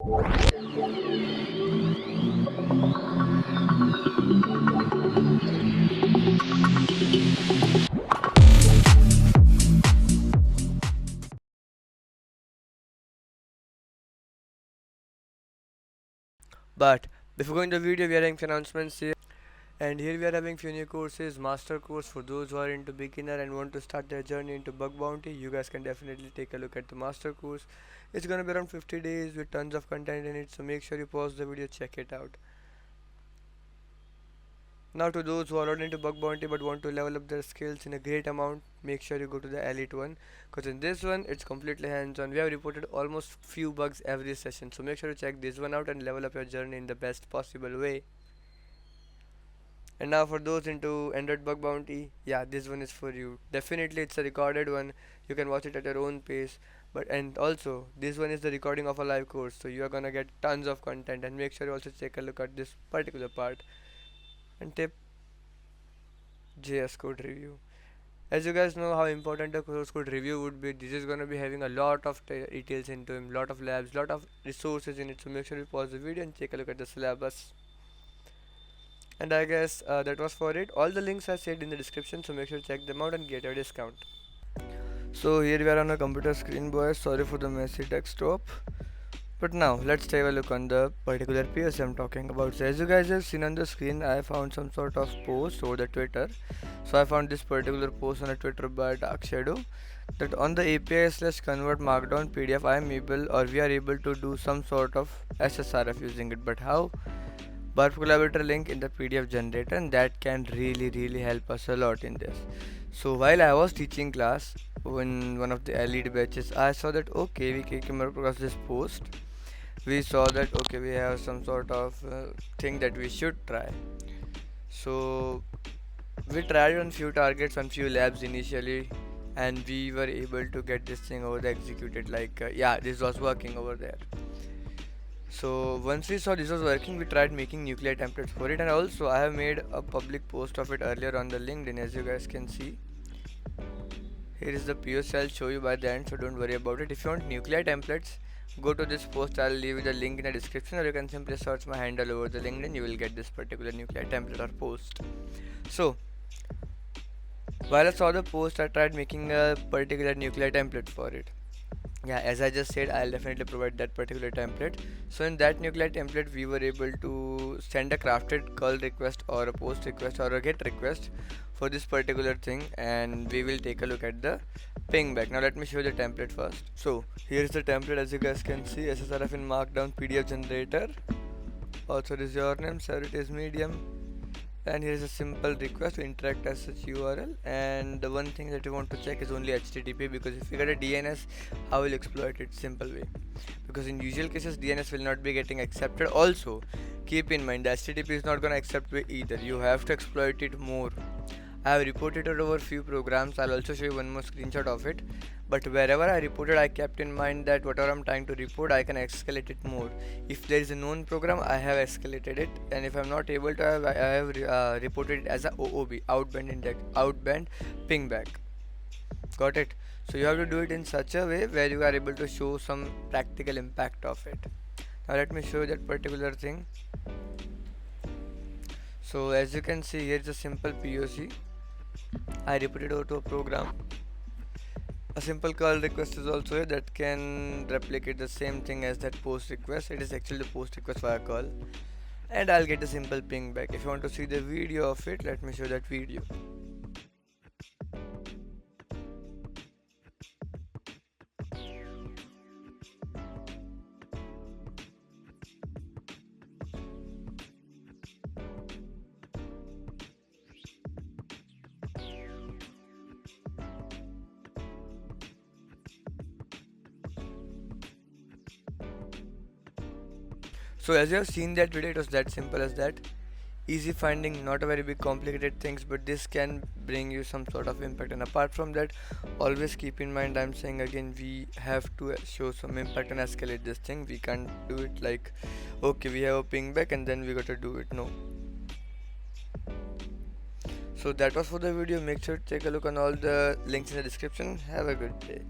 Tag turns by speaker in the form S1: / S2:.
S1: But before going to the video, we are having few announcements here. And here we are having few new courses, master course for those who are into beginner and want to start their journey into bug bounty. You guys can definitely take a look at the master course. It's gonna be around 50 days with tons of content in it, so make sure you pause the video, check it out. Now to those who are not into bug bounty but want to level up their skills in a great amount, make sure you go to the elite one, because in this one it's completely hands-on. We have reported almost few bugs every session, so make sure to check this one out and level up your journey in the best possible way. And now for those into Android Bug Bounty, yeah, this one is for you. Definitely it's a recorded one. You can watch it at your own pace. But and also this one is the recording of a live course, so you are gonna get tons of content. And make sure you also take a look at this particular part. And tip JS code review. As you guys know how important a source code review would be, this is gonna be having a lot of details into him, lot of labs, lot of resources in it. So make sure you pause the video and take a look at the syllabus. And I guess that was for it. All the links are shared in the description, so make sure to check them out and get your discount. So here we are on a computer screen, boys. Sorry for the messy desktop. But now let's take a look on the particular POC I'm talking about. So as you guys have seen on the screen, I found some sort of post over the Twitter. So I found this particular post on a Twitter by Dark Shadow that on the API/convert Markdown PDF I am able, or we are able to do some sort of SSRF using it. But how? Burp collaborator link in the PDF generator, and that can really help us a lot in this. So while I was teaching class in one of the elite batches, I saw that okay, we came across this post. We saw that okay, we have some sort of thing that we should try. So we tried on few targets on few labs initially, and we were able to get this thing over the executed, like yeah, this was working over there. So once we saw this was working, we tried making nuclei templates for it, and also I have made a public post of it earlier on the LinkedIn, as you guys can see. Here is the POC, I'll show you by the end, so don't worry about it. If you want nuclei templates, go to this post, I'll leave you the link in the description, or you can simply search my handle over the LinkedIn, you will get this particular nuclei template or post. So while I saw the post, I tried making a particular nuclei template for it. Yeah, as I just said, I'll definitely provide that particular template. So in that nuclei template, we were able to send a crafted curl request or a post request or a get request for this particular thing, and we will take a look at the ping back. Now let me show you the template first. So here's the template, as you guys can see, SSRF in Markdown PDF generator. Author is your name, server is medium, and here is a simple request to interact as such URL. And the one thing that you want to check is only HTTP, because if you get a DNS, how will you exploit it? Simple way, because in usual cases DNS will not be getting accepted. Also keep in mind the HTTP is not gonna accept way either, you have to exploit it more. I have reported it over few programs. I'll also show you one more screenshot of it. But wherever I reported, I kept in mind that whatever I'm trying to report, I can escalate it more. If there is a known program, I have escalated it, and if I'm not able to, I have reported it as a OOB, outbound index, outbound pingback. Got it? So you have to do it in such a way where you are able to show some practical impact of it. Now let me show you that particular thing. So as you can see, here is a simple POC. I reported over to a program. A simple curl request is also here that can replicate the same thing as that post request. It is actually the post request via curl, and I'll get a simple ping back. If you want to see the video of it, let me show that video. So as you have seen that video, it was that simple as that. Easy finding, not a very big complicated things, but this can bring you some sort of impact. And apart from that, always keep in mind, I'm saying again, we have to show some impact and escalate this thing. We can't do it like okay, we have a ping back and then we got to do it. No. So that was for the video. Make sure to take a look on all the links in the description. Have a good day.